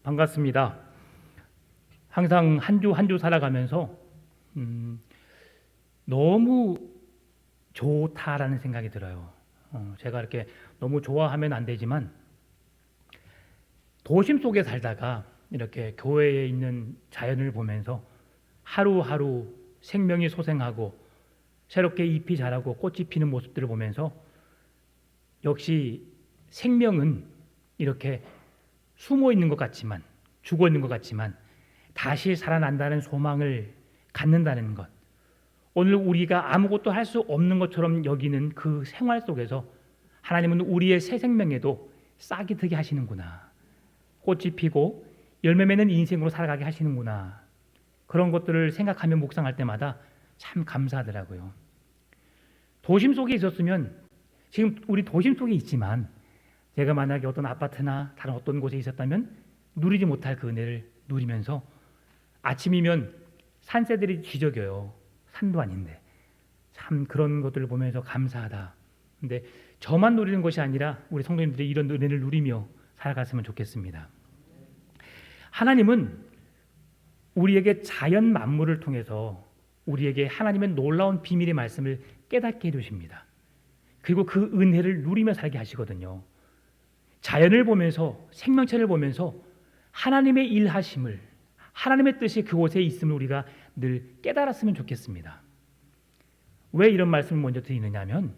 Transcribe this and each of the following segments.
반갑습니다. 항상 한 주 한 주 살아가면서 너무 좋다라는 생각이 들어요. 제가 이렇게 너무 좋아하면 안 되지만 도심 속에 살다가 이렇게 교회에 있는 자연을 보면서 하루하루 생명이 소생하고 새롭게 잎이 자라고 꽃이 피는 모습들을 보면서 역시 생명은 이렇게 숨어 있는 것 같지만, 죽어 있는 것 같지만 다시 살아난다는 소망을 갖는다는 것, 오늘 우리가 아무것도 할 수 없는 것처럼 여기는 그 생활 속에서 하나님은 우리의 새 생명에도 싹이 트게 하시는구나, 꽃이 피고 열매 맺는 인생으로 살아가게 하시는구나, 그런 것들을 생각하며 묵상할 때마다 참 감사하더라고요. 도심 속에 있었으면, 지금 우리 도심 속에 있지만 제가 만약에 어떤 아파트나 다른 어떤 곳에 있었다면 누리지 못할 그 은혜를 누리면서 아침이면 산새들이 쥐저겨요. 산도 아닌데 참 그런 것들을 보면서 감사하다. 근데 저만 누리는 것이 아니라 우리 성도님들이 이런 은혜를 누리며 살아갔으면 좋겠습니다. 하나님은 우리에게 자연 만물을 통해서 우리에게 하나님의 놀라운 비밀의 말씀을 깨닫게 해주십니다. 그리고 그 은혜를 누리며 살게 하시거든요. 자연을 보면서, 생명체를 보면서 하나님의 일하심을, 하나님의 뜻이 그곳에 있음을 우리가 늘 깨달았으면 좋겠습니다. 왜 이런 말씀을 먼저 드리느냐 하면,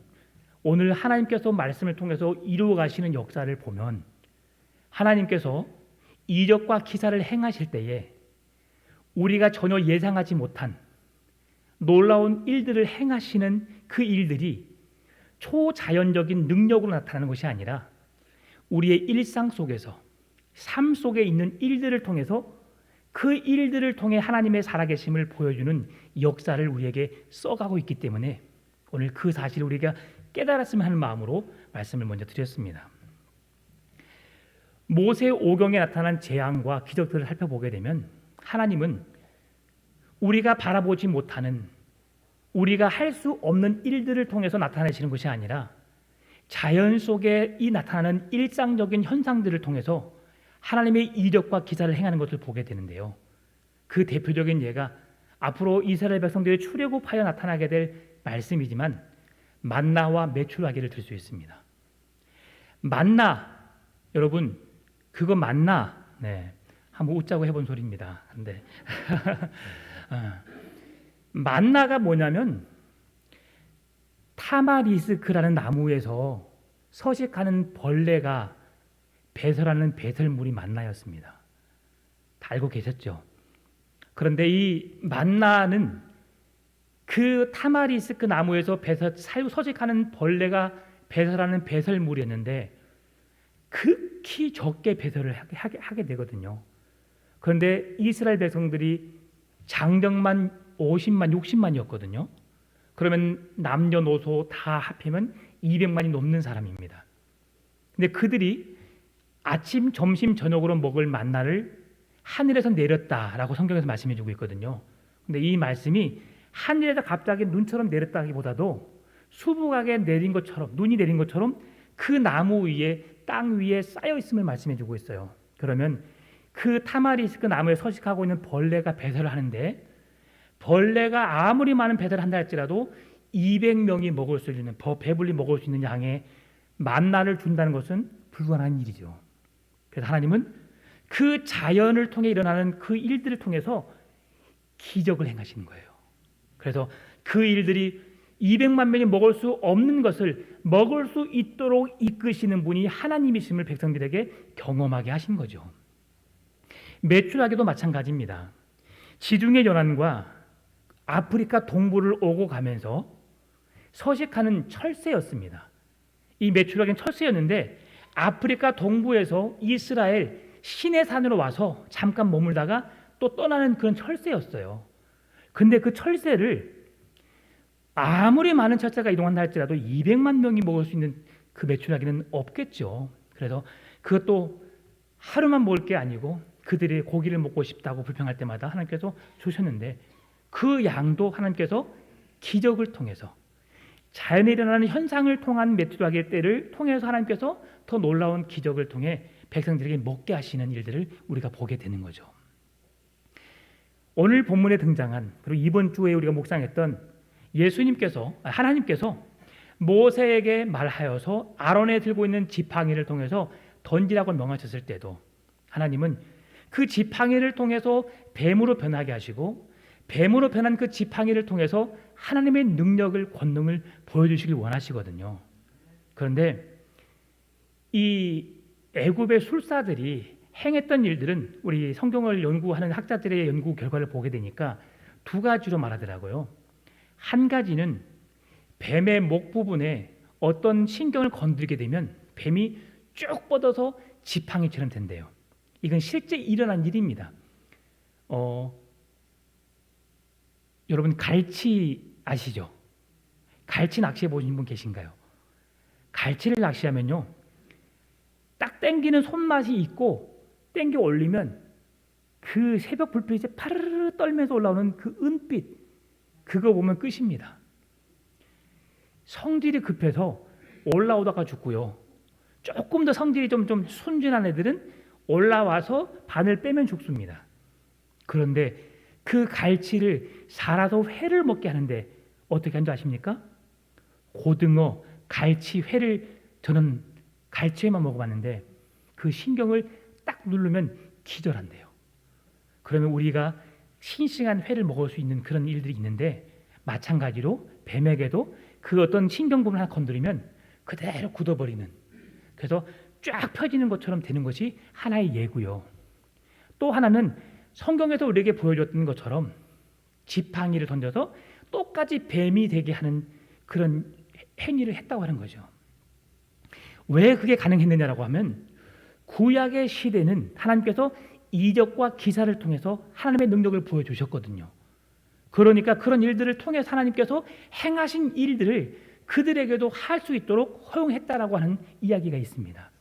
오늘 하나님께서 말씀을 통해서 이루어 가시는 역사를 보면 하나님께서 이적과 기사를 행하실 때에 우리가 전혀 예상하지 못한 놀라운 일들을 행하시는 그 일들이 초자연적인 능력으로 나타나는 것이 아니라 우리의 일상 속에서, 삶 속에 있는 일들을 통해서 그 일들을 통해 하나님의 살아계심을 보여주는 역사를 우리에게 써가고 있기 때문에 오늘 그 사실을 우리가 깨달았으면 하는 마음으로 말씀을 먼저 드렸습니다. 모세 오경에 나타난 재앙과 기적들을 살펴보게 되면 하나님은 우리가 바라보지 못하는, 우리가 할 수 없는 일들을 통해서 나타내시는 것이 아니라 자연 속에 이 나타나는 일상적인 현상들을 통해서 하나님의 이적과 기사를 행하는 것을 보게 되는데요. 그 대표적인 예가 앞으로 이스라엘 백성들의 출애굽하여 나타나게 될 말씀이지만 만나와 메추라기를 들 수 있습니다. 만나, 여러분 그거 만나, 한번 웃자고 해본 소리입니다. 근데 만나가 뭐냐면 타마리스크라는 나무에서 서식하는 벌레가 배설하는 배설물이 만나였습니다. 다 알고 계셨죠? 그런데 이 만나는 그 타마리스크 나무에서 서식하는 벌레가 배설하는 배설물이었는데 극히 적게 배설을 하게 되거든요. 그런데 이스라엘 백성들이 장정만 50만, 60만이었거든요. 그러면 남녀노소 다 합하면 200만이 넘는 사람입니다. 근데 그들이 아침, 점심, 저녁으로 먹을 만나를 하늘에서 내렸다라고 성경에서 말씀해 주고 있거든요. 근데 이 말씀이 하늘에서 갑자기 눈처럼 내렸다기보다도 수북하게 내린 것처럼, 눈이 내린 것처럼 그 나무 위에, 땅 위에 쌓여 있음을 말씀해 주고 있어요. 그러면 그 타마리스크 나무에 서식하고 있는 벌레가 배설을 하는데, 벌레가 아무리 많은 배설을 한다 할지라도 200명이 먹을 수 있는, 배불리 먹을 수 있는 양의 만나를 준다는 것은 불가능한 일이죠. 그래서 하나님은 그 자연을 통해 일어나는 그 일들을 통해서 기적을 행하시는 거예요. 그래서 그 일들이 200만 명이 먹을 수 없는 것을 먹을 수 있도록 이끄시는 분이 하나님이심을 백성들에게 경험하게 하신 거죠. 메추라기도 마찬가지입니다. 지중해 연안과 아프리카 동부를 오고 가면서 서식하는 철새였습니다. 이 메추라기는 철새였는데 아프리카 동부에서 이스라엘 시내산으로 와서 잠깐 머물다가 또 떠나는 그런 철새였어요. 근데 그 철새를 아무리 많은 철새가 이동한다 할지라도 200만 명이 먹을 수 있는 그 메추라기는 없겠죠. 그래서 그것도 하루만 먹을 게 아니고 그들이 고기를 먹고 싶다고 불평할 때마다 하나님께서 주셨는데 그 양도 하나님께서 기적을 통해서 자연에 일어나는 현상을 통한 메뚜라기의 떼를 통해서 하나님께서 더 놀라운 기적을 통해 백성들에게 먹게 하시는 일들을 우리가 보게 되는 거죠. 오늘 본문에 등장한, 그리고 이번 주에 우리가 묵상했던 하나님께서 모세에게 말하여서 아론에 들고 있는 지팡이를 통해서 던지라고 명하셨을 때도 하나님은 그 지팡이를 통해서 뱀으로 변하게 하시고 뱀으로 변한 그 지팡이를 통해서 하나님의 능력을, 권능을 보여주시길 원하시거든요. 그런데 이 애굽의 술사들이 행했던 일들은 우리 성경을 연구하는 학자들의 연구 결과를 보게 되니까 두 가지로 말하더라고요. 한 가지는 뱀의 목 부분에 어떤 신경을 건드리게 되면 뱀이 쭉 뻗어서 지팡이처럼 된대요. 이건 실제 일어난 일입니다. 여러분 갈치 아시죠? 갈치 낚시해 보신 분 계신가요? 갈치를 낚시하면요, 딱 당기는 손맛이 있고 당겨 올리면 그 새벽 불빛에 파르르 떨면서 올라오는 그 은빛, 그거 보면 끝입니다. 성질이 급해서 올라오다가 죽고요, 조금 더 성질이 좀 순진한 애들은 올라와서 바늘 빼면 죽습니다. 그런데 그 갈치를 살아서 회를 먹게 하는데 어떻게 하는지 아십니까? 고등어, 갈치 회를, 저는 갈치회만 먹어봤는데 그 신경을 딱 누르면 기절한대요. 그러면 우리가 싱싱한 회를 먹을 수 있는 그런 일들이 있는데, 마찬가지로 뱀에게도 그 어떤 신경 부분을 하나 건드리면 그대로 굳어버리는, 그래서 쫙 펴지는 것처럼 되는 것이 하나의 예고요. 또 하나는 성경에서 우리에게 보여줬던 것처럼 지팡이를 던져서 똑같이 뱀이 되게 하는 그런 행위를 했다고 하는 거죠. 왜 그게 가능했느냐라고 하면 구약의 시대는 하나님께서 이적과 기사를 통해서 하나님의 능력을 보여주셨거든요. 그러니까 그런 일들을 통해서 하나님께서 행하신 일들을 그들에게도 할 수 있도록 허용했다라고 하는 이야기가 있습니다.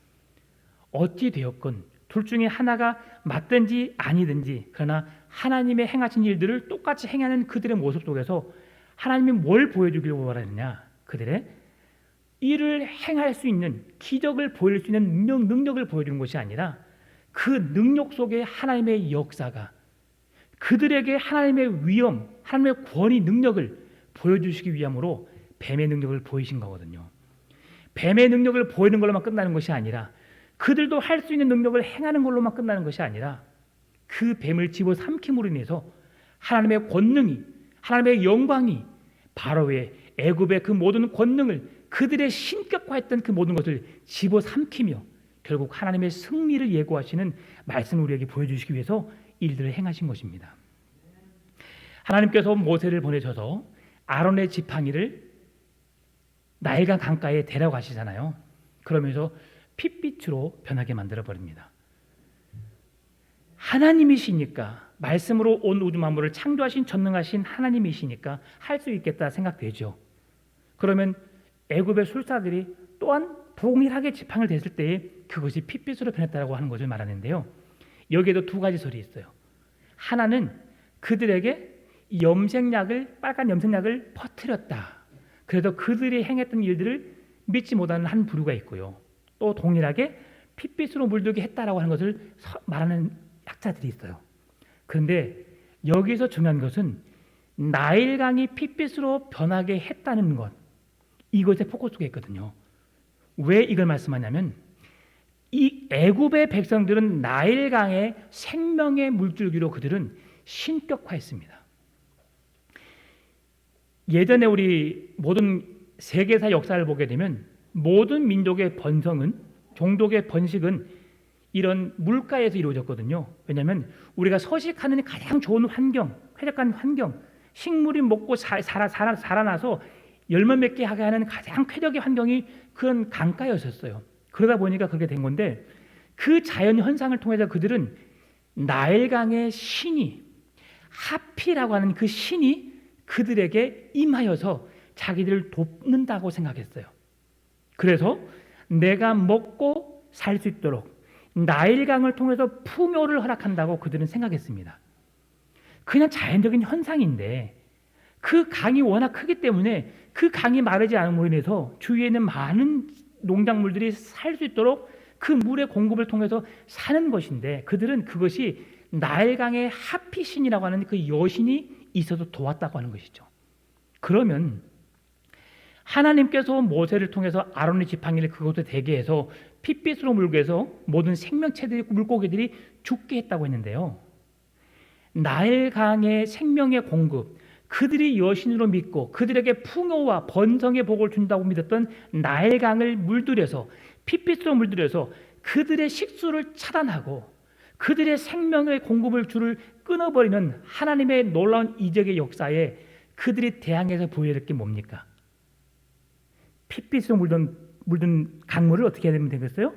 어찌 되었건 둘 중에 하나가 맞든지 아니든지, 그러나 하나님의 행하신 일들을 똑같이 행하는 그들의 모습 속에서 하나님이 뭘 보여주길 원하느냐, 그들의 일을 행할 수 있는, 기적을 보일 수 있는 능력을 보여주는 것이 아니라 그 능력 속에 하나님의 역사가, 그들에게 하나님의 위엄, 하나님의 권위, 능력을 보여주시기 위함으로 뱀의 능력을 보이신 거거든요. 뱀의 능력을 보이는 걸로만 끝나는 것이 아니라 그들도 할 수 있는 능력을 행하는 걸로만 끝나는 것이 아니라 그 뱀을 집어삼킴으로 인해서 하나님의 권능이, 하나님의 영광이 바로의 애굽의 그 모든 권능을, 그들의 신격화했던 그 모든 것을 집어삼키며 결국 하나님의 승리를 예고하시는 말씀을 우리에게 보여주시기 위해서 일들을 행하신 것입니다. 하나님께서 모세를 보내셔서 아론의 지팡이를 나일강 강가에 데려가시잖아요. 그러면서 핏빛으로 변하게 만들어 버립니다. 하나님이시니까, 말씀으로 온 우주 만물을 창조하신 전능하신 하나님이시니까 할 수 있겠다 생각되죠. 그러면 애굽의 술사들이 또한 동일하게 지팡이를 댔을 때에 그것이 핏빛으로 변했다고 하는 것을 말하는데요. 여기에도 두 가지 설이 있어요. 하나는 그들에게 염색약을, 빨간 염색약을 퍼뜨렸다. 그래서 그들이 행했던 일들을 믿지 못하는 한 부류가 있고요. 또 동일하게 핏빛으로 물들게 했다라고 하는 것을 말하는 학자들이 있어요. 그런데 여기서 중요한 것은 나일강이 핏빛으로 변하게 했다는 것, 이것에 포커스가 있거든요. 왜 이걸 말씀하냐면 이 애굽의 백성들은 나일강의 생명의 물줄기로 그들은 신격화했습니다. 예전에 우리 모든 세계사 역사를 보게 되면 모든 민족의 번성은, 종족의 번식은 이런 물가에서 이루어졌거든요. 왜냐하면 우리가 서식하는 가장 좋은 환경, 쾌적한 환경, 식물이 먹고 살아나서 열매 맺게 하게 하는 가장 쾌적의 환경이 그런 강가였었어요. 그러다 보니까 그렇게 된 건데, 그 자연 현상을 통해서 그들은 나일강의 신이, 하피라고 하는 그 신이 그들에게 임하여서 자기들을 돕는다고 생각했어요. 그래서 내가 먹고 살 수 있도록 나일강을 통해서 풍요를 허락한다고 그들은 생각했습니다. 그냥 자연적인 현상인데 그 강이 워낙 크기 때문에 그 강이 마르지 않음으로 인해서 주위에 있는 많은 농작물들이 살 수 있도록 그 물의 공급을 통해서 사는 것인데, 그들은 그것이 나일강의 하피신이라고 하는 그 여신이 있어서 도왔다고 하는 것이죠. 그러면 하나님께서 모세를 통해서 아론의 지팡이를 그곳에 대게 해서 핏빛으로 물게 해서 모든 생명체들이, 물고기들이 죽게 했다고 했는데요, 나일강의 생명의 공급, 그들이 여신으로 믿고 그들에게 풍요와 번성의 복을 준다고 믿었던 나일강을 물들여서, 핏빛으로 물들여서 그들의 식수를 차단하고 그들의 생명의 공급을 줄을 끊어버리는 하나님의 놀라운 이적의 역사에 그들이 대항해서 보여야 될 게 뭡니까? 핏빛으로 물든 강물을 어떻게 해야 되겠어요?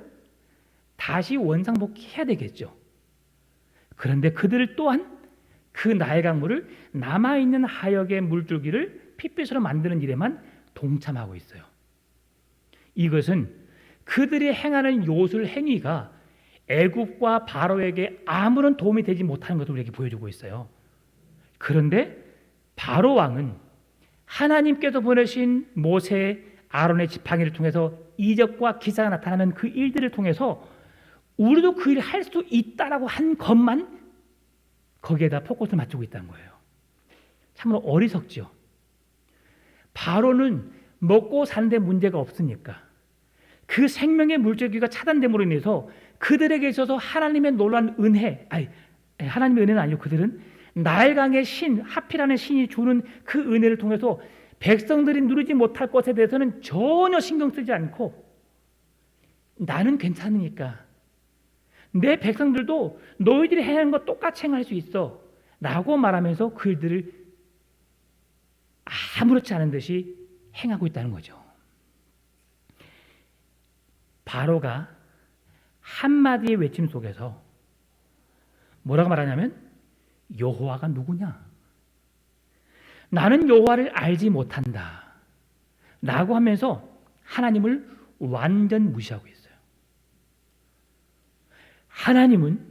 다시 원상복귀해야 되겠죠. 그런데 그들 또한 그 나일강물을 남아있는 하역의 물줄기를 핏빛으로 만드는 일에만 동참하고 있어요. 이것은 그들이 행하는 요술 행위가 애굽과 바로에게 아무런 도움이 되지 못하는 것을 우리에게 보여주고 있어요. 그런데 바로 왕은 하나님께서 보내신 모세, 아론의 지팡이를 통해서 이적과 기사가 나타나는 그 일들을 통해서 우리도 그 일을 할 수 있다라고 한 것만 거기에다 포커스를 맞추고 있다는 거예요. 참으로 어리석죠. 바로는 먹고 사는데 문제가 없으니까 그 생명의 물줄기가 차단됨으로 인해서 그들에게 있어서 하나님의 놀라운 은혜, 하나님의 은혜는 아니고 그들은 나일강의 신, 하피라는 신이 주는 그 은혜를 통해서 백성들이 누리지 못할 것에 대해서는 전혀 신경 쓰지 않고, 나는 괜찮으니까 내 백성들도 너희들이 행하는 것 똑같이 행할 수 있어 라고 말하면서 그들을 아무렇지 않은 듯이 행하고 있다는 거죠. 바로가 한마디의 외침 속에서 뭐라고 말하냐면, 여호와가 누구냐? 나는 여호와를 알지 못한다 라고 하면서 하나님을 완전 무시하고 있어요. 하나님은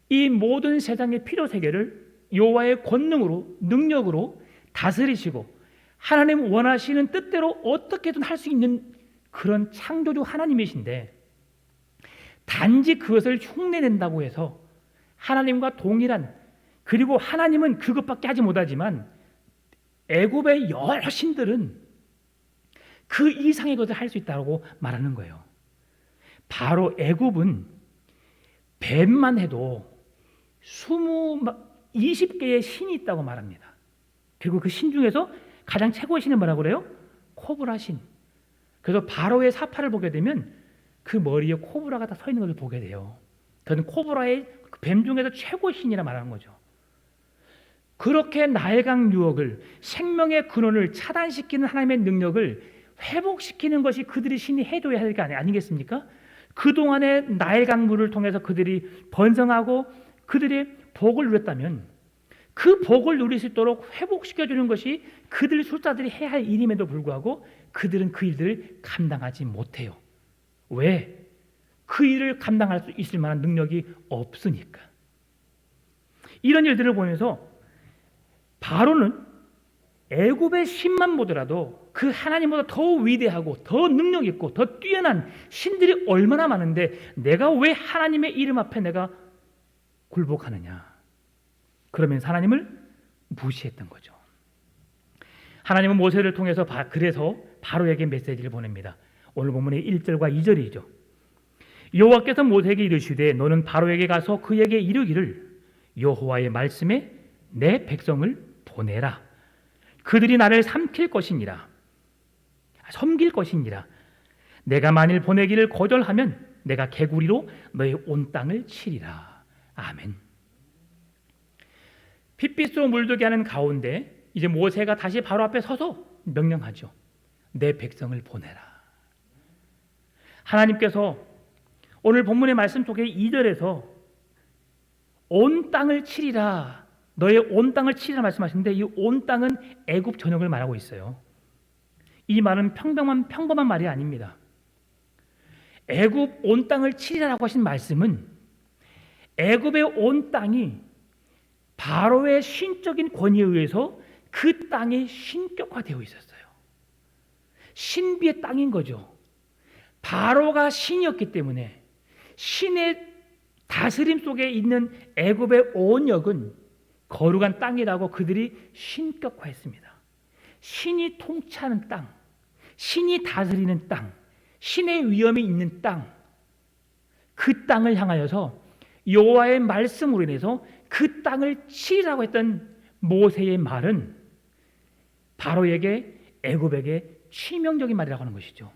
이 모든 세상의 필요세계를 여호와의 권능으로, 능력으로 다스리시고 하나님 원하시는 뜻대로 어떻게든 할 수 있는 그런 창조주 하나님이신데, 단지 그것을 흉내낸다고 해서 하나님과 동일한, 그리고 하나님은 그것밖에 하지 못하지만 애굽의 여러 신들은 그 이상의 것을 할 수 있다고 말하는 거예요. 바로 애굽은 뱀만 해도 20개의 신이 있다고 말합니다. 그리고 그 신 중에서 가장 최고의 신은 뭐라고 그래요? 코브라 신. 그래서 바로의 사파를 보게 되면 그 머리에 코브라가 다 서 있는 것을 보게 돼요. 그건 코브라의 뱀 중에서 최고의 신이라 말하는 거죠. 그렇게 나일강 유역을, 생명의 근원을 차단시키는 하나님의 능력을 회복시키는 것이 그들이 신이 해줘야 할 게 아니겠습니까? 그동안의 나일강 물을 통해서 그들이 번성하고 그들의 복을 누렸다면 그 복을 누릴 수 있도록 회복시켜주는 것이 그들 술사들이 해야 할 일임에도 불구하고 그들은 그 일들을 감당하지 못해요. 왜? 그 일을 감당할 수 있을 만한 능력이 없으니까. 이런 일들을 보면서 바로는 애굽의 신만 보더라도 그 하나님보다 더 위대하고 더 능력 있고 더 뛰어난 신들이 얼마나 많은데 내가 왜 하나님의 이름 앞에 내가 굴복하느냐. 그러면서 하나님을 무시했던 거죠. 하나님은 모세를 통해서 그래서 바로에게 메시지를 보냅니다. 오늘 본문의 1절과 2절이죠. 여호와께서 모세에게 이르시되 너는 바로에게 가서 그에게 이르기를 여호와의 말씀에 내 백성을 보내라. 그들이 나를 섬길 것이니라. 내가 만일 보내기를 거절하면 내가 개구리로 너의 온 땅을 치리라. 아멘. 핏빛으로 물들게 하는 가운데 이제 모세가 다시 바로 앞에 서서 명령하죠. 내 백성을 보내라. 하나님께서 오늘 본문의 말씀 속에 2절에서 온 땅을 치리라, 너의 온 땅을 치리라 말씀하시는데 이 온 땅은 애굽 전역을 말하고 있어요. 이 말은 평범한 말이 아닙니다. 애굽 온 땅을 치리라고 하신 말씀은 애굽의 온 땅이 바로의 신적인 권위에 의해서 그 땅이 신격화되어 있었어요. 신비의 땅인 거죠. 바로가 신이었기 때문에 신의 다스림 속에 있는 애굽의 온 역은 거룩한 땅이라고 그들이 신격화했습니다. 신이 통치하는 땅, 신이 다스리는 땅, 신의 위엄이 있는 땅, 그 땅을 향하여서 여호와의 말씀으로 인해서 그 땅을 치라고 했던 모세의 말은 바로에게 애굽에게 치명적인 말이라고 하는 것이죠.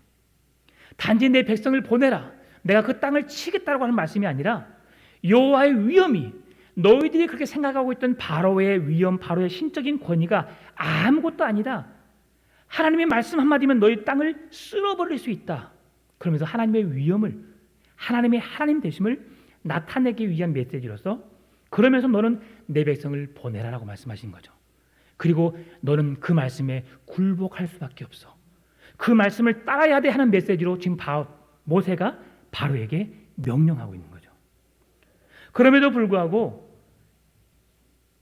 단지 내 백성을 보내라, 내가 그 땅을 치겠다고 하는 말씀이 아니라 여호와의 위엄이, 너희들이 그렇게 생각하고 있던 바로의 위엄, 바로의 신적인 권위가 아무것도 아니다. 하나님의 말씀 한마디면 너희 땅을 쓸어버릴 수 있다. 그러면서 하나님의 위엄을, 하나님의 하나님 되심을 나타내기 위한 메시지로서, 그러면서 너는 내 백성을 보내라라고 말씀하신 거죠. 그리고 너는 그 말씀에 굴복할 수밖에 없어. 그 말씀을 따라야 돼 하는 메시지로 지금 모세가 바로에게 명령하고 있는 거죠. 그럼에도 불구하고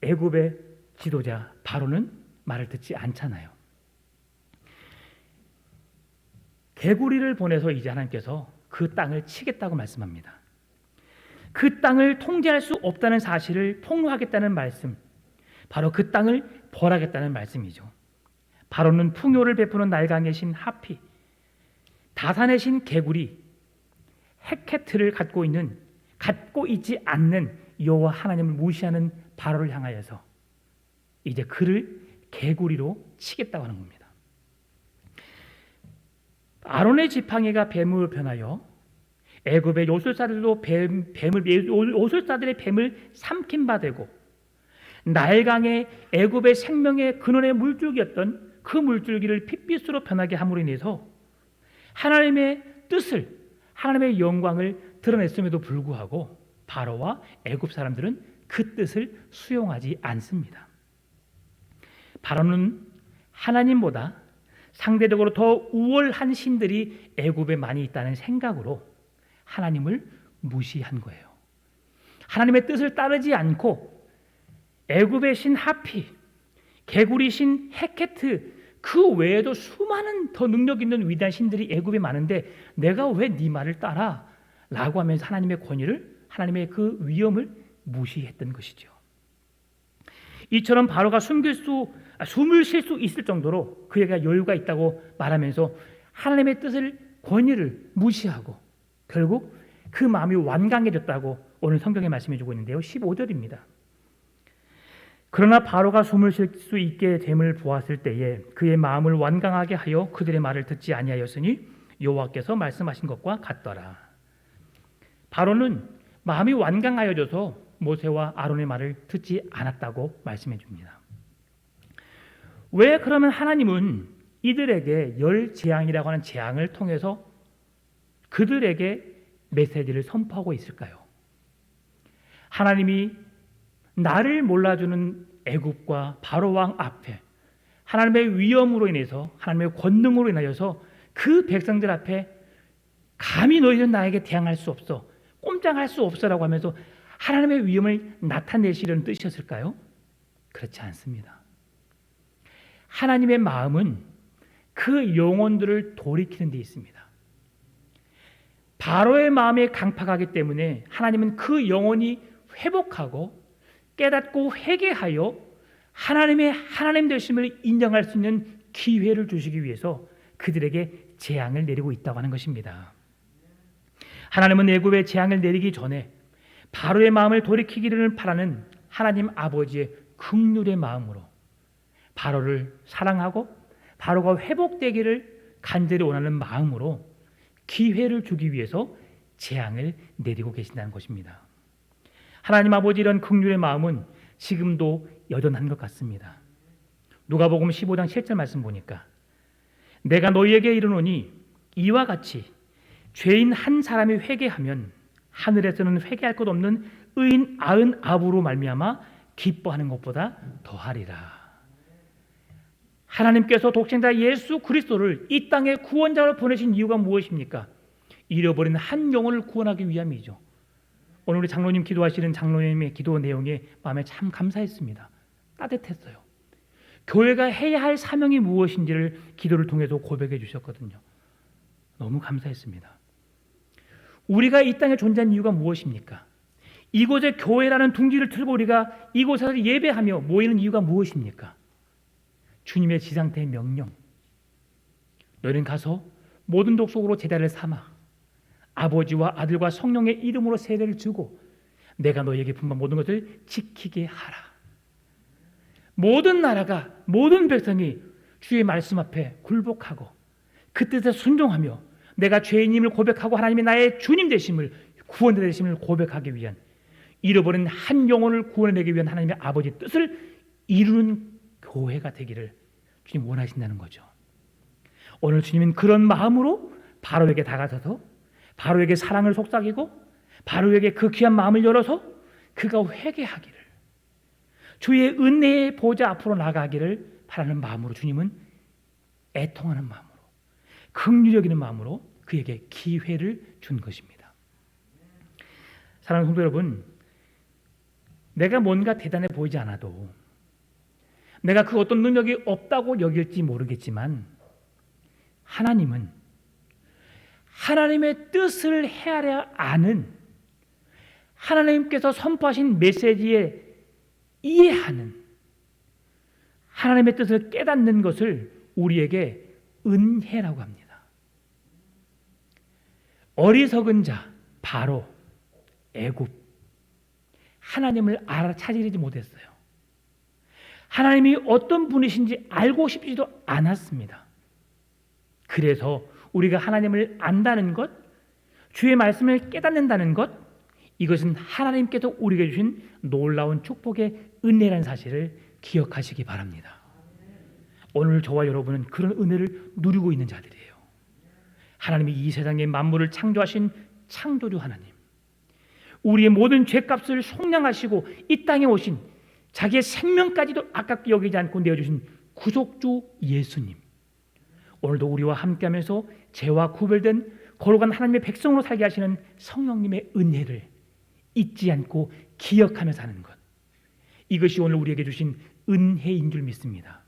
애굽의 지도자 바로는 말을 듣지 않잖아요. 개구리를 보내서 이제 하나님께서 그 땅을 치겠다고 말씀합니다. 그 땅을 통제할 수 없다는 사실을 폭로하겠다는 말씀, 바로 그 땅을 벌하겠다는 말씀이죠. 바로는 풍요를 베푸는 날강의 신 하피, 다산의 신 개구리, 헤케트를 갖고 있지 않는 여호와 하나님을 무시하는 바로를 향하여서 이제 그를 개구리로 치겠다고 하는 겁니다. 아론의 지팡이가 뱀으로 변하여 애굽의 요술사들도 요술사들의 뱀을 삼킨 바 되고, 나일강의 애굽의 생명의 근원의 물줄기였던 그 물줄기를 핏빛으로 변하게 함으로 인해서 하나님의 뜻을, 하나님의 영광을 드러냈음에도 불구하고 바로와 애굽 사람들은 그 뜻을 수용하지 않습니다. 바로는 하나님보다 상대적으로 더 우월한 신들이 애굽에 많이 있다는 생각으로 하나님을 무시한 거예요. 하나님의 뜻을 따르지 않고 애굽의 신 하피, 개구리 신 헤케트, 그 외에도 수많은 더 능력 있는 위대한 신들이 애굽에 많은데 내가 왜 네 말을 따라? 라고 하면서 하나님의 권위를, 하나님의 그 위엄을 무시했던 것이죠. 이처럼 바로가 숨을 쉴 수 있을 정도로 그에게 여유가 있다고 말하면서 하나님의 뜻을, 권위를 무시하고 결국 그 마음이 완강해졌다고 오늘 성경에 말씀해주고 있는데요. 15절입니다. 그러나 바로가 숨을 쉴 수 있게 됨을 보았을 때에 그의 마음을 완강하게 하여 그들의 말을 듣지 아니하였으니 여호와께서 말씀하신 것과 같더라. 바로는 마음이 완강하여져서 모세와 아론의 말을 듣지 않았다고 말씀해 줍니다. 왜 그러면 하나님은 이들에게 열 재앙이라고 하는 재앙을 통해서 그들에게 메시지를 선포하고 있을까요? 하나님이 나를 몰라주는 애굽과 바로 왕 앞에 하나님의 위엄으로 인해서, 하나님의 권능으로 인하여서 그 백성들 앞에 감히 너희는 나에게 대항할 수 없어, 꼼짝할 수 없어라고 하면서 하나님의 위엄을 나타내시려는 뜻이었을까요? 그렇지 않습니다. 하나님의 마음은 그 영혼들을 돌이키는 데 있습니다. 바로의 마음에 강팍하기 때문에 하나님은 그 영혼이 회복하고 깨닫고 회개하여 하나님의 하나님 되심을 인정할 수 있는 기회를 주시기 위해서 그들에게 재앙을 내리고 있다고 하는 것입니다. 하나님은 애굽에 재앙을 내리기 전에 바로의 마음을 돌이키기를 바라는 하나님 아버지의 긍휼의 마음으로 바로를 사랑하고 바로가 회복되기를 간절히 원하는 마음으로 기회를 주기 위해서 재앙을 내리고 계신다는 것입니다. 하나님 아버지 이런 긍휼의 마음은 지금도 여전한 것 같습니다. 누가복음 15장 7절 말씀 보니까 내가 너희에게 이르노니 이와 같이 죄인 한 사람이 회개하면 하늘에서는 회개할 것 없는 의인 99로 말미암아 기뻐하는 것보다 더하리라. 하나님께서 독생자 예수 그리스도를 이 땅에 구원자로 보내신 이유가 무엇입니까? 잃어버린 한 영혼을 구원하기 위함이죠. 오늘 우리 장로님 기도하시는 장로님의 기도 내용에 마음에 참 감사했습니다. 따뜻했어요. 교회가 해야 할 사명이 무엇인지를 기도를 통해서 고백해 주셨거든요. 너무 감사했습니다. 우리가 이 땅에 존재한 이유가 무엇입니까? 이곳에 교회라는 둥지를 틀고 우리가 이곳에서 예배하며 모이는 이유가 무엇입니까? 주님의 지상태의 명령. 너희는 가서 모든 족속으로 제자를 삼아 아버지와 아들과 성령의 이름으로 세례를 주고 내가 너희에게 분부한 모든 것을 지키게 하라. 모든 나라가, 모든 백성이 주의 말씀 앞에 굴복하고 그 뜻에 순종하며 내가 죄인임을 고백하고 하나님이 나의 주님 되심을, 구원자 되심을 고백하기 위한, 잃어버린 한 영혼을 구원해내기 위한 하나님의 아버지의 뜻을 이루는 교회가 되기를 주님 원하신다는 거죠. 오늘 주님은 그런 마음으로 바로에게 다가서서 바로에게 사랑을 속삭이고 바로에게 그 귀한 마음을 열어서 그가 회개하기를, 주의 은혜의 보좌 앞으로 나가기를 바라는 마음으로 주님은 애통하는 마음으로, 긍휼히 여기는 마음으로 그에게 기회를 준 것입니다. 사랑하는 성도 여러분, 내가 뭔가 대단해 보이지 않아도, 내가 그 어떤 능력이 없다고 여길지 모르겠지만 하나님은 하나님의 뜻을 헤아려 아는, 하나님께서 선포하신 메시지에 이해하는, 하나님의 뜻을 깨닫는 것을 우리에게 은혜라고 합니다. 어리석은 자 바로 애굽, 하나님을 알아차리지 못했어요. 하나님이 어떤 분이신지 알고 싶지도 않았습니다. 그래서 우리가 하나님을 안다는 것, 주의 말씀을 깨닫는다는 것, 이것은 하나님께서 우리에게 주신 놀라운 축복의 은혜라는 사실을 기억하시기 바랍니다. 오늘 저와 여러분은 그런 은혜를 누리고 있는 자들이에요. 하나님이 이 세상의 만물을 창조하신 창조주 하나님, 우리의 모든 죄값을 속량하시고 이 땅에 오신 자기의 생명까지도 아깝게 여기지 않고 내어주신 구속주 예수님, 오늘도 우리와 함께하면서 죄와 구별된 거룩한 하나님의 백성으로 살게 하시는 성령님의 은혜를 잊지 않고 기억하며 사는 것, 이것이 오늘 우리에게 주신 은혜인 줄 믿습니다.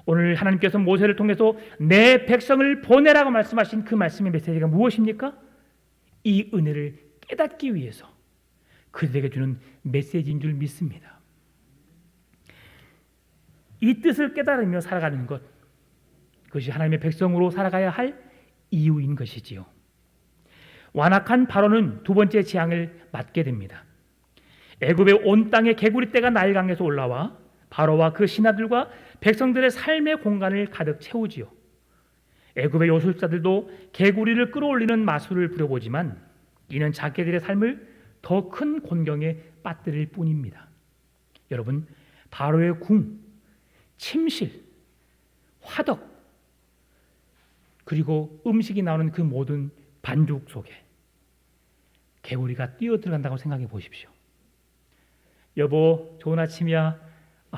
오늘 하나님께서 모세를 통해서 내 백성을 보내라고 말씀하신 그 말씀의 메시지가 무엇입니까? 이 은혜를 깨닫기 위해서 그들에게 주는 메시지인 줄 믿습니다. 이 뜻을 깨달으며 살아가는 것, 그것이 하나님의 백성으로 살아가야 할 이유인 것이지요. 완악한 바로는 두 번째 재앙을 맞게 됩니다. 애굽의 온 땅에 개구리떼가 나일강에서 올라와 바로와 그 신하들과 백성들의 삶의 공간을 가득 채우지요. 애굽의 요술사들도 개구리를 끌어올리는 마술을 부려보지만 이는 자기들의 삶을 더 큰 곤경에 빠뜨릴 뿐입니다. 여러분, 바로의 궁, 침실, 화덕, 그리고 음식이 나오는 그 모든 반죽 속에 개구리가 뛰어들어간다고 생각해 보십시오. 여보, 좋은 아침이야.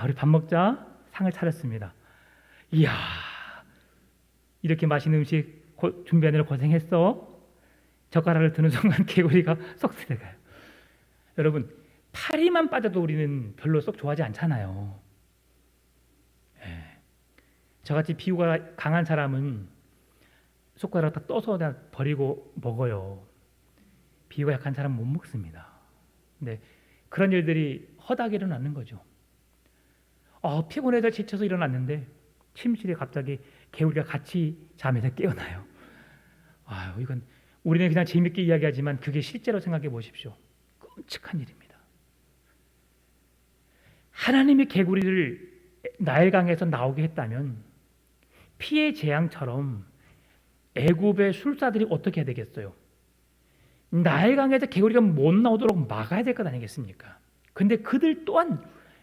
우리 밥 먹자. 상을 차렸습니다. 이야, 이렇게 맛있는 음식 준비하느라 고생했어. 젓가락을 드는 순간 개구리가 쏙 들어가요. 여러분, 파리만 빠져도 우리는 별로 쏙 좋아하지 않잖아요. 저같이 피부가 강한 사람은 숟가락 딱 떠서 그냥 버리고 먹어요. 피부가 약한 사람은 못 먹습니다. 근데 그런 일들이 허다하게 일어나는 거죠. 피곤해서 지쳐서 일어났는데 침실에 갑자기 개구리가 같이 잠에서 깨어나요. 이건 우리는 그냥 재밌게 이야기하지만 그게 실제로 생각해 보십시오. 끔찍한 일입니다. 하나님이 개구리를 나일강에서 나오게 했다면 피해 재앙처럼 애굽의 술사들이 어떻게 해야 되겠어요? 나일강에서 개구리가 못 나오도록 막아야 될 것 아니겠습니까? 근데 그들 또한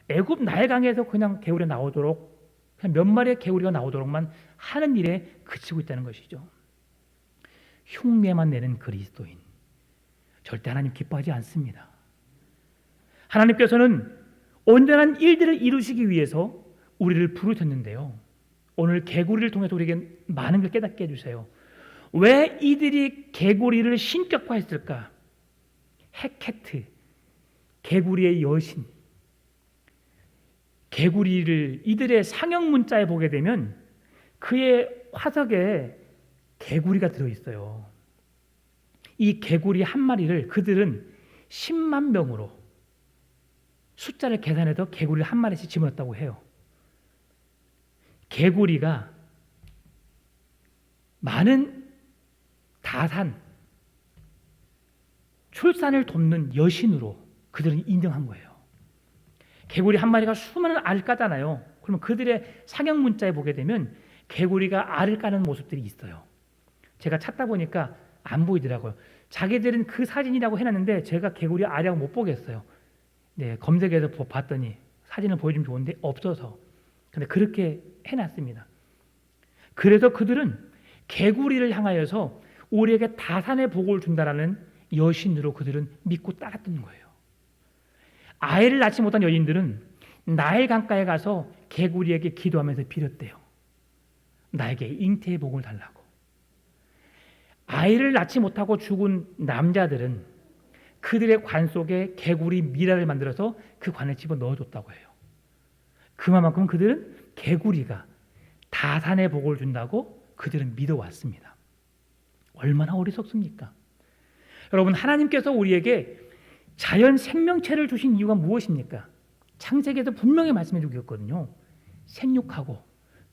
애굽 나일강에서 그냥 개구리가 나오도록, 그냥 몇 마리의 개구리가 나오도록만 하는 일에 그치고 있다는 것이죠. 흉내만 내는 그리스도인, 절대 하나님 기뻐하지 않습니다. 하나님께서는 온전한 일들을 이루시기 위해서 우리를 부르셨는데요, 오늘 개구리를 통해서 우리에게 많은 걸 깨닫게 해주세요. 왜 이들이 개구리를 신격화했을까? 헤케트, 개구리의 여신, 개구리를 이들의 상형 문자에 보게 되면 그의 화석에 개구리가 들어있어요. 이 개구리 한 마리를 그들은 10만 명으로 숫자를 계산해서 개구리를 한 마리씩 집어넣었다고 해요. 개구리가 많은 다산, 출산을 돕는 여신으로 그들은 인정한 거예요. 개구리 한 마리가 수많은 알을 까잖아요. 그러면 그들의 상형 문자에 보게 되면 개구리가 알을 까는 모습들이 있어요. 제가 찾다 보니까 안 보이더라고요. 자기들은 그 사진이라고 해놨는데 제가 개구리 알이라고 못 보겠어요. 네, 검색해서 봤더니 사진을 보여주면 좋은데 없어서. 근데 그렇게 해놨습니다. 그래서 그들은 개구리를 향하여서 우리에게 다산의 복을 준다라는 여신으로 그들은 믿고 따랐던 거예요. 아이를 낳지 못한 여인들은 나일 강가에 가서 개구리에게 기도하면서 빌었대요. 나에게 잉태의 복을 달라고. 아이를 낳지 못하고 죽은 남자들은 그들의 관 속에 개구리 미라를 만들어서 그 관에 집어 넣어줬다고 해요. 그만큼 그들은 개구리가 다산의 복을 준다고 그들은 믿어왔습니다. 얼마나 어리석습니까? 여러분, 하나님께서 우리에게 자연 생명체를 주신 이유가 무엇입니까? 창세기에서 분명히 말씀해 주고 있거든요. 생육하고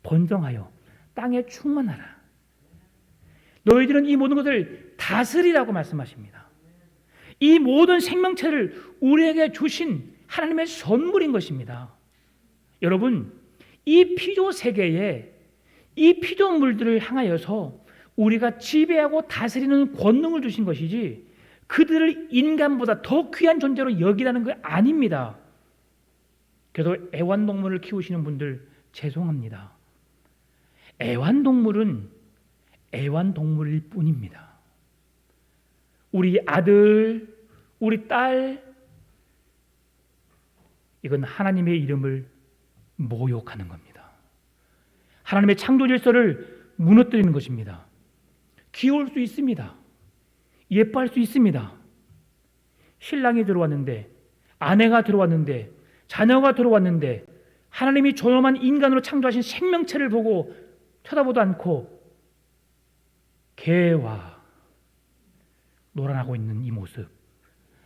번성하여 땅에 충만하라. 너희들은 이 모든 것을 다스리라고 말씀하십니다. 이 모든 생명체를 우리에게 주신 하나님의 선물인 것입니다. 여러분, 이 피조 세계에 이 피조물들을 향하여서 우리가 지배하고 다스리는 권능을 주신 것이지 그들을 인간보다 더 귀한 존재로 여기라는 게 아닙니다. 그래서 애완동물을 키우시는 분들 죄송합니다. 애완동물은 애완동물일 뿐입니다. 우리 아들, 우리 딸, 이건 하나님의 이름을 모욕하는 겁니다. 하나님의 창조 질서를 무너뜨리는 것입니다. 귀여울 수 있습니다. 예뻐할 수 있습니다. 신랑이 들어왔는데, 아내가 들어왔는데, 자녀가 들어왔는데 하나님이 존엄한 인간으로 창조하신 생명체를 보고 쳐다보도 않고 개와 놀아나고 있는 이 모습,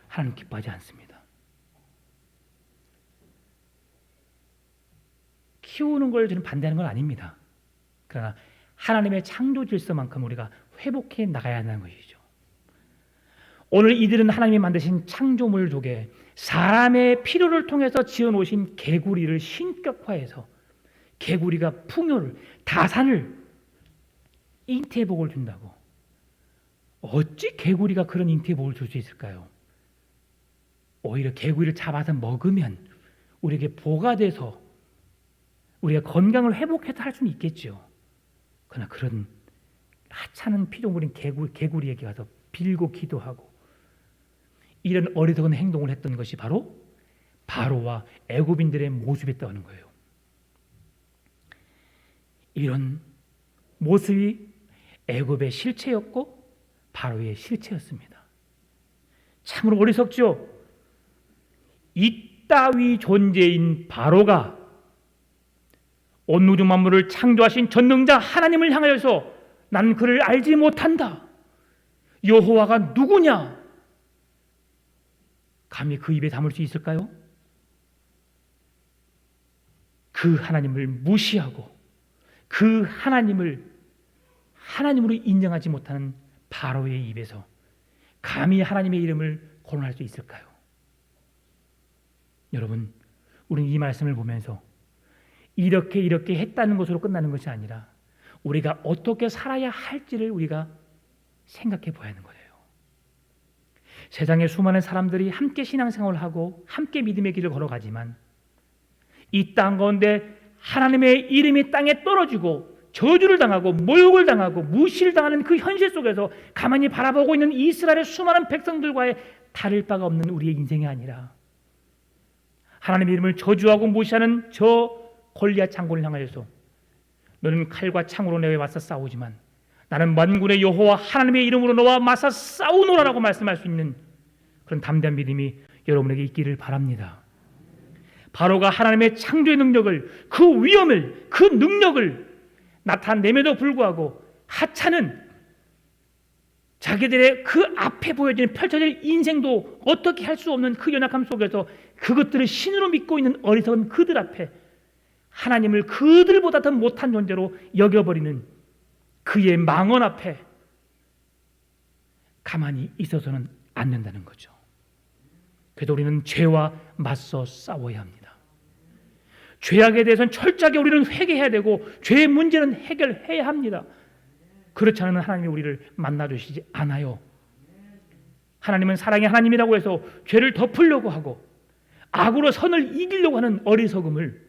하나님 기뻐하지 않습니다. 키우는 걸 저는 반대하는 건 아닙니다. 그러나 하나님의 창조 질서만큼 우리가 회복해 나가야 한다는 것이죠. 오늘 이들은 하나님이 만드신 창조물 속에 사람의 필요를 통해서 지어놓으신 개구리를 신격화해서 개구리가 풍요를, 다산을, 잉태의 복을 준다고. 어찌 개구리가 그런 잉태의 복을 줄 수 있을까요? 오히려 개구리를 잡아서 먹으면 우리에게 보가 돼서 우리가 건강을 회복해서 할 수는 있겠죠. 그러나 그런 하찮은 피조물인 개구리에게 가서 빌고 기도하고 이런 어리석은 행동을 했던 것이 바로 바로와 애굽인들의 모습이었다는 거예요. 이런 모습이 애굽의 실체였고 바로의 실체였습니다. 참으로 어리석죠. 이따위 존재인 바로가 온 우주 만물을 창조하신 전능자 하나님을 향하여서 나는 그를 알지 못한다. 여호와가 누구냐? 감히 그 입에 담을 수 있을까요? 그 하나님을 무시하고 그 하나님을 하나님으로 인정하지 못하는 바로의 입에서 감히 하나님의 이름을 거론할 수 있을까요? 여러분, 우리는 이 말씀을 보면서 이렇게 했다는 것으로 끝나는 것이 아니라 우리가 어떻게 살아야 할지를 우리가 생각해 봐야 하는 거예요. 세상에 수많은 사람들이 함께 신앙생활을 하고 함께 믿음의 길을 걸어가지만 이 땅 가운데 하나님의 이름이 땅에 떨어지고 저주를 당하고 모욕을 당하고 무시를 당하는 그 현실 속에서 가만히 바라보고 있는 이스라엘의 수많은 백성들과의 다를 바가 없는 우리의 인생이 아니라 하나님의 이름을 저주하고 무시하는 저 골리앗 장군을 향하여서 너는 칼과 창으로 내게 맞서 싸우지만 나는 만군의 여호와 하나님의 이름으로 너와 맞서 싸우노라라고 말씀할 수 있는 그런 담대한 믿음이 여러분에게 있기를 바랍니다. 바로가 하나님의 창조의 능력을, 그 위엄을, 그 능력을 나타냄에도 불구하고 하찮은 자기들의 그 앞에 보여지는 펼쳐질 인생도 어떻게 할 수 없는 그 연약함 속에서 그것들을 신으로 믿고 있는 어리석은 그들 앞에 하나님을 그들보다 더 못한 존재로 여겨버리는 그의 망언 앞에 가만히 있어서는 안 된다는 거죠. 그래도 우리는 죄와 맞서 싸워야 합니다. 죄악에 대해서는 철저하게 우리는 회개해야 되고 죄의 문제는 해결해야 합니다. 그렇지 않으면 하나님이 우리를 만나주시지 않아요. 하나님은 사랑의 하나님이라고 해서 죄를 덮으려고 하고 악으로 선을 이기려고 하는 어리석음을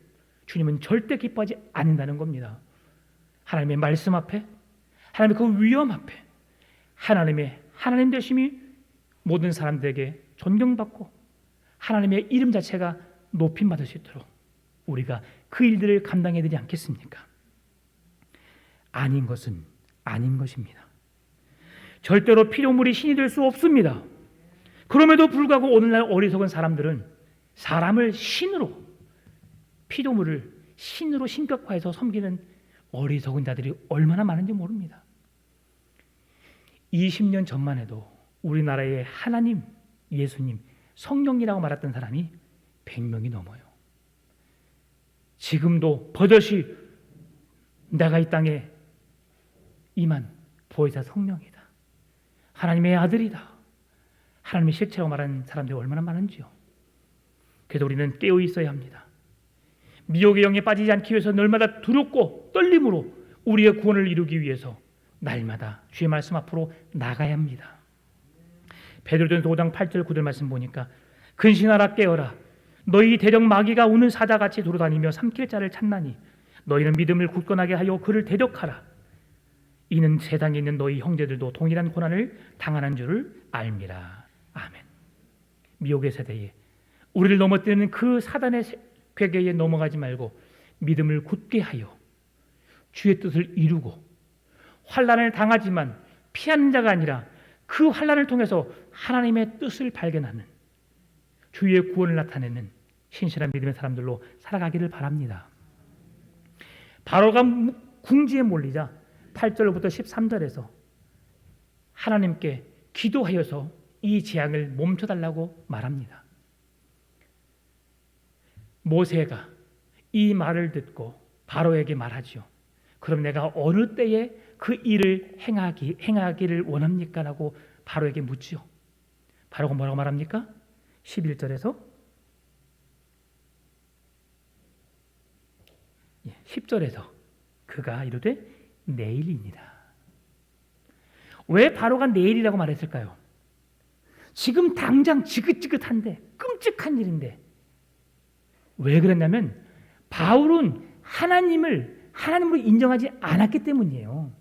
주님은 절대 기뻐하지 않는다는 겁니다. 하나님의 말씀 앞에, 하나님의 그 위엄 앞에 하나님의 하나님 되심이 모든 사람들에게 존경받고 하나님의 이름 자체가 높임받을 수 있도록 우리가 그 일들을 감당해야 되지 않겠습니까? 아닌 것은 아닌 것입니다. 절대로 피조물이 신이 될 수 없습니다. 그럼에도 불구하고 오늘날 어리석은 사람들은 사람을 신으로, 피조물을 신으로 신격화해서 섬기는 어리석은 자들이 얼마나 많은지 모릅니다. 20년 전만 해도 우리나라에 하나님, 예수님, 성령이라고 말했던 사람이 100명이 넘어요. 지금도 버젓이 내가 이 땅에 임한 보혜사 성령이다, 하나님의 아들이다, 하나님의 실체라고 말하는 사람들이 얼마나 많은지요. 그래서 우리는 깨어 있어야 합니다. 미혹의 영에 빠지지 않기 위해서 날마다 두렵고 떨림으로 우리의 구원을 이루기 위해서 날마다 주의 말씀 앞으로 나가야 합니다. 베드로전서 5장 8절 9절 말씀 보니까 근신하라 깨어라 너희 대적 마귀가 우는 사자같이 돌아다니며 삼킬 자를 찾나니 너희는 믿음을 굳건하게 하여 그를 대적하라. 이는 세상에 있는 너희 형제들도 동일한 고난을 당하는 줄을 알미라. 아멘. 미혹의 세대에 우리를 넘어뜨리는 그 사단의 괴계에 넘어가지 말고 믿음을 굳게 하여 주의 뜻을 이루고 환난을 당하지만 피하는 자가 아니라 그 환난을 통해서 하나님의 뜻을 발견하는 주의 구원을 나타내는 신실한 믿음의 사람들로 살아가기를 바랍니다. 바로가 궁지에 몰리자 8절부터 13절에서 하나님께 기도하여서 이 재앙을 멈춰달라고 말합니다. 모세가 이 말을 듣고 바로에게 말하지요. 그럼 내가 어느 때에 그 일을 행하기를 원합니까? 라고 바로에게 묻지요. 바로가 뭐라고 말합니까? 11절에서 10절에서 그가 이르되 내일입니다. 왜 바로가 내일이라고 말했을까요? 지금 당장 지긋지긋한데 끔찍한 일인데 왜 그랬냐면 바울은 하나님으로 인정하지 않았기 때문이에요.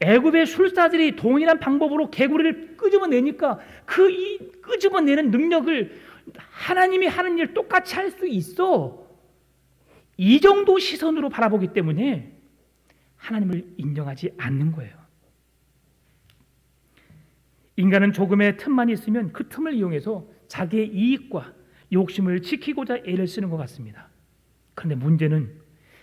애굽의 술사들이 동일한 방법으로 개구리를 끄집어내니까 그 끄집어내는 능력을 하나님이 하는 일 똑같이 할 수 있어. 이 정도 시선으로 바라보기 때문에 하나님을 인정하지 않는 거예요. 인간은 조금의 틈만 있으면 그 틈을 이용해서 자기의 이익과 욕심을 지키고자 애를 쓰는 것 같습니다. 그런데 문제는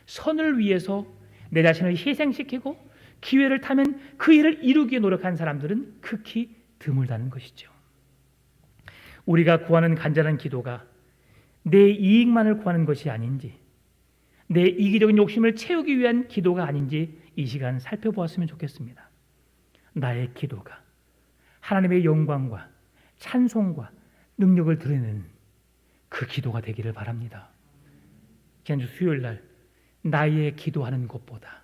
선을 위해서 내 자신을 희생시키고 기회를 타면 그 일을 이루기 위해 노력한 사람들은 극히 드물다는 것이죠. 우리가 구하는 간절한 기도가 내 이익만을 구하는 것이 아닌지, 내 이기적인 욕심을 채우기 위한 기도가 아닌지 이 시간 살펴보았으면 좋겠습니다. 나의 기도가 하나님의 영광과 찬송과 능력을 드러내는 그 기도가 되기를 바랍니다. 지난주 수요일 날 나의 기도하는 것보다,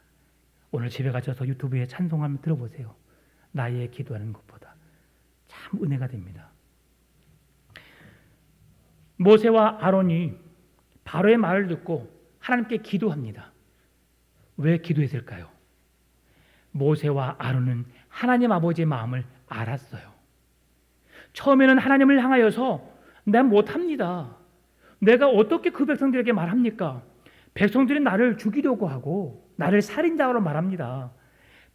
오늘 집에 가셔서 유튜브에 찬송 한번 들어보세요. 나의 기도하는 것보다 참 은혜가 됩니다. 모세와 아론이 바로의 말을 듣고 하나님께 기도합니다. 왜 기도했을까요? 모세와 아론은 하나님 아버지의 마음을 알았어요. 처음에는 하나님을 향하여서 난 못합니다. 내가 어떻게 그 백성들에게 말합니까? 백성들이 나를 죽이려고 하고 나를 살인자로 말합니다.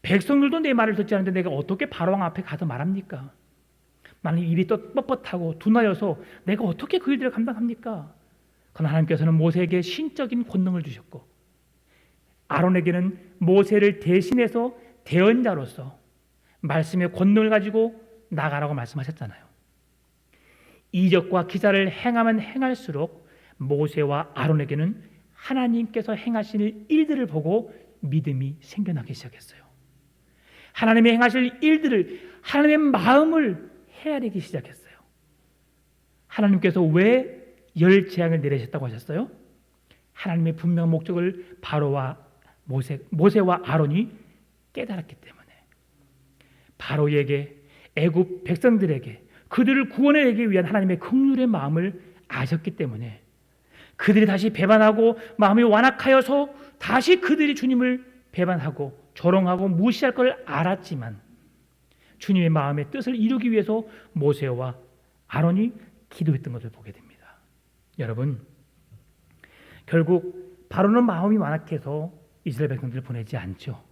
백성들도 내 말을 듣지 않는데 내가 어떻게 바로왕 앞에 가서 말합니까? 나는 입이 뻣뻣하고 둔하여서 내가 어떻게 그 일들을 감당합니까? 그러나 하나님께서는 모세에게 신적인 권능을 주셨고 아론에게는 모세를 대신해서 대언자로서 말씀의 권능을 가지고 나가라고 말씀하셨잖아요. 이적과 기사를 행하면 행할수록 모세와 아론에게는 하나님께서 행하실 일들을 보고 믿음이 생겨나기 시작했어요. 하나님이 행하실 일들을 하나님의 마음을 헤아리기 시작했어요. 하나님께서 왜 열 재앙을 내리셨다고 하셨어요? 하나님의 분명한 목적을 바로와 모세와 아론이 깨달았기 때문에, 바로에게, 애굽 백성들에게 그들을 구원하기 위한 하나님의 긍휼의 마음을 아셨기 때문에 그들이 다시 배반하고 마음이 완악하여서 다시 그들이 주님을 배반하고 조롱하고 무시할 걸 알았지만 주님의 마음의 뜻을 이루기 위해서 모세와 아론이 기도했던 것을 보게 됩니다. 여러분, 결국 바로는 마음이 완악해서 이스라엘 백성들을 보내지 않죠.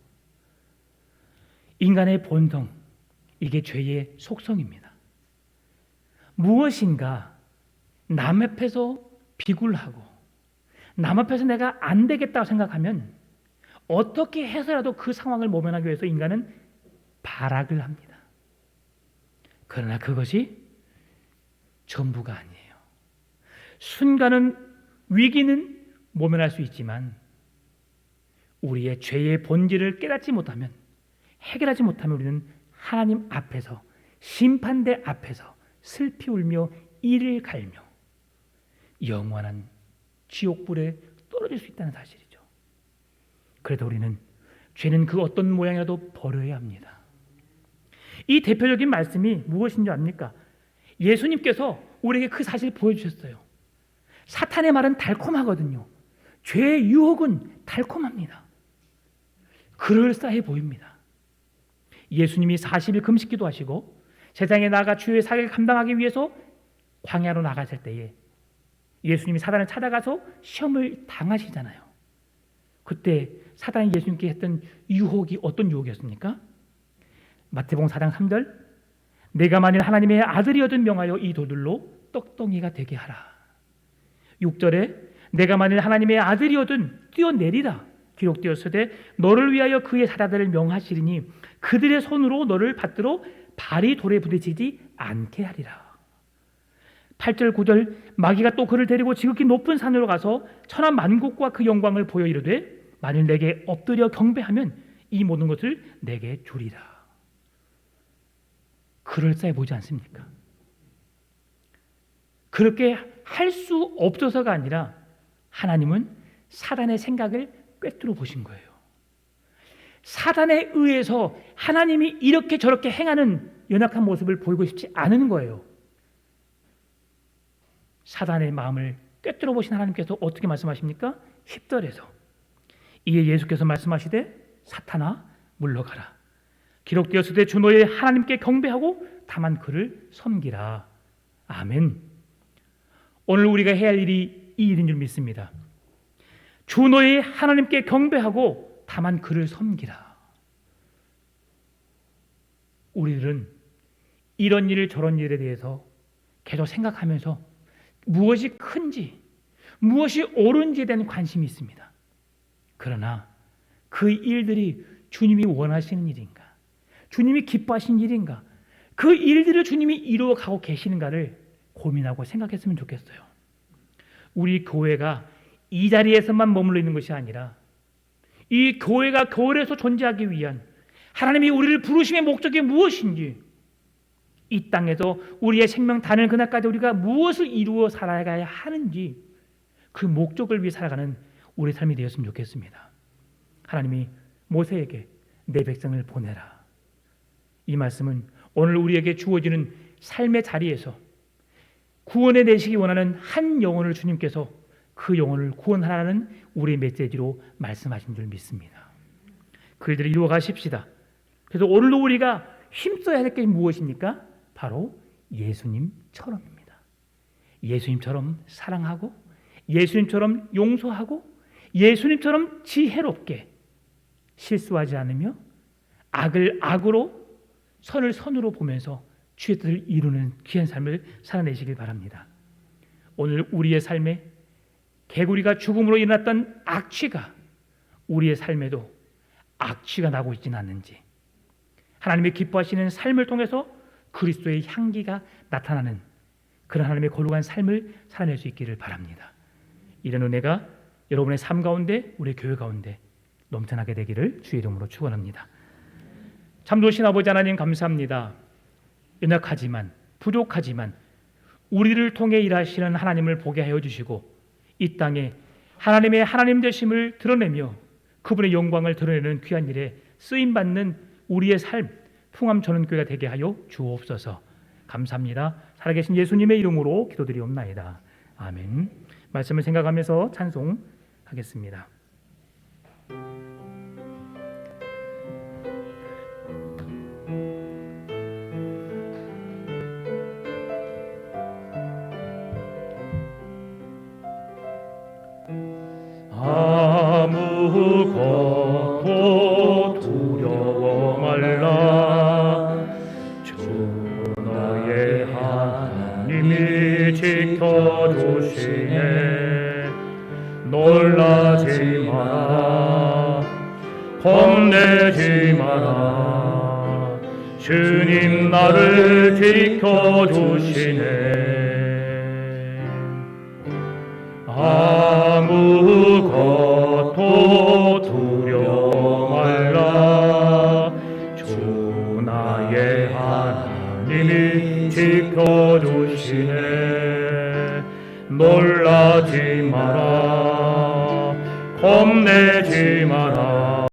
인간의 본성, 이게 죄의 속성입니다. 무엇인가 남 앞에서 비굴하고 남 앞에서 내가 안 되겠다고 생각하면 어떻게 해서라도 그 상황을 모면하기 위해서 인간은 발악을 합니다. 그러나 그것이 전부가 아니에요. 순간은, 위기는 모면할 수 있지만 우리의 죄의 본질을 깨닫지 못하면, 해결하지 못하면 우리는 하나님 앞에서, 심판대 앞에서 슬피 울며 이를 갈며 영원한 지옥불에 떨어질 수 있다는 사실이죠. 그래도 우리는 죄는 그 어떤 모양이라도 버려야 합니다. 이 대표적인 말씀이 무엇인 줄 압니까? 예수님께서 우리에게 그 사실을 보여주셨어요. 사탄의 말은 달콤하거든요. 죄의 유혹은 달콤합니다. 그럴싸해 보입니다. 예수님이 40일 금식기도 하시고 세상에 나가 주의 사역을 감당하기 위해서 광야로 나가실 때에 예수님이 사단을 찾아가서 시험을 당하시잖아요. 그때 사단이 예수님께 했던 유혹이 어떤 유혹이었습니까? 마태복음 4장 3절, 내가 만일 하나님의 아들이어든 명하여 이 돌들로 떡덩이가 되게 하라. 6절에 내가 만일 하나님의 아들이어든 뛰어내리라. 기록되었으되 너를 위하여 그의 사자들을 명하시리니 그들의 손으로 너를 받들어 발이 돌에 부딪히지 않게 하리라. 8절 9절, 마귀가 또 그를 데리고 지극히 높은 산으로 가서 천하 만국과 그 영광을 보여 이르되 만일 내게 엎드려 경배하면 이 모든 것을 내게 주리라. 그럴싸해 보이지 않습니까? 그렇게 할 수 없어서가 아니라 하나님은 사단의 생각을 꿰뚫어 보신 거예요. 사단에 의해서 하나님이 이렇게 저렇게 행하는 연약한 모습을 보이고 싶지 않은 거예요. 사단의 마음을 꿰뚫어 보신 하나님께서 어떻게 말씀하십니까? 10절에서 이에 예수께서 말씀하시되 사탄아 물러가라. 기록되었으되 주 너의 하나님께 경배하고 다만 그를 섬기라. 아멘. 오늘 우리가 해야 할 일이 이 일인 줄 믿습니다. 주 너의 하나님께 경배하고 다만 그를 섬기라. 우리들은 이런 일 저런 일에 대해서 계속 생각하면서 무엇이 큰지, 무엇이 옳은지에 대한 관심이 있습니다. 그러나 그 일들이 주님이 원하시는 일인가, 주님이 기뻐하시는 일인가, 그 일들을 주님이 이루어가고 계시는가를 고민하고 생각했으면 좋겠어요. 우리 교회가 이 자리에서만 머물러 있는 것이 아니라 이 교회가 교회에서 존재하기 위한 하나님이 우리를 부르심의 목적이 무엇인지, 이 땅에서 우리의 생명 다는 그날까지 우리가 무엇을 이루어 살아가야 하는지 그 목적을 위해 살아가는 우리 삶이 되었으면 좋겠습니다. 하나님이 모세에게 내 백성을 보내라. 이 말씀은 오늘 우리에게 주어지는 삶의 자리에서 구원에 내시기 원하는 한 영혼을 주님께서 그 영혼을 구원하라는 우리의 메시지로 말씀하신 줄 믿습니다. 그 일들을 이루어 가십시다. 그래서 오늘도 우리가 힘써야 할 게 무엇입니까? 바로 예수님처럼입니다. 예수님처럼 사랑하고 예수님처럼 용서하고 예수님처럼 지혜롭게 실수하지 않으며 악을 악으로 선을 선으로 보면서 주의 뜻을 이루는 귀한 삶을 살아내시길 바랍니다. 오늘 우리의 삶에 개구리가 죽음으로 일어났던 악취가 우리의 삶에도 악취가 나고 있지는 않는지, 하나님의 기뻐하시는 삶을 통해서 그리스도의 향기가 나타나는 그런 하나님의 거룩한 삶을 살아낼 수 있기를 바랍니다. 이런 은혜가 여러분의 삶 가운데, 우리 교회 가운데 넘쳐나게 되기를 주의 이름으로 축원합니다. 참 좋으신 아버지 하나님, 감사합니다. 연약하지만, 부족하지만 우리를 통해 일하시는 하나님을 보게 하여 주시고, 이 땅에 하나님의 하나님 되심을 드러내며 그분의 영광을 드러내는 귀한 일에 쓰임받는 우리의 삶, 풍암전원교회가 되게 하여 주옵소서. 감사합니다. 살아계신 예수님의 이름으로 기도드리옵나이다. 아멘. 말씀을 생각하면서 찬송하겠습니다. 아무것도 두려워 말라. 주 너의 하나님이 지켜주시네. 놀라지 마라, 겁내지 마라. 주님 나를 지켜주시네. 아무것도 두려워 말라. 주 나의 하나님이 지켜주시네. 놀라지 마라, 겁내지 마라.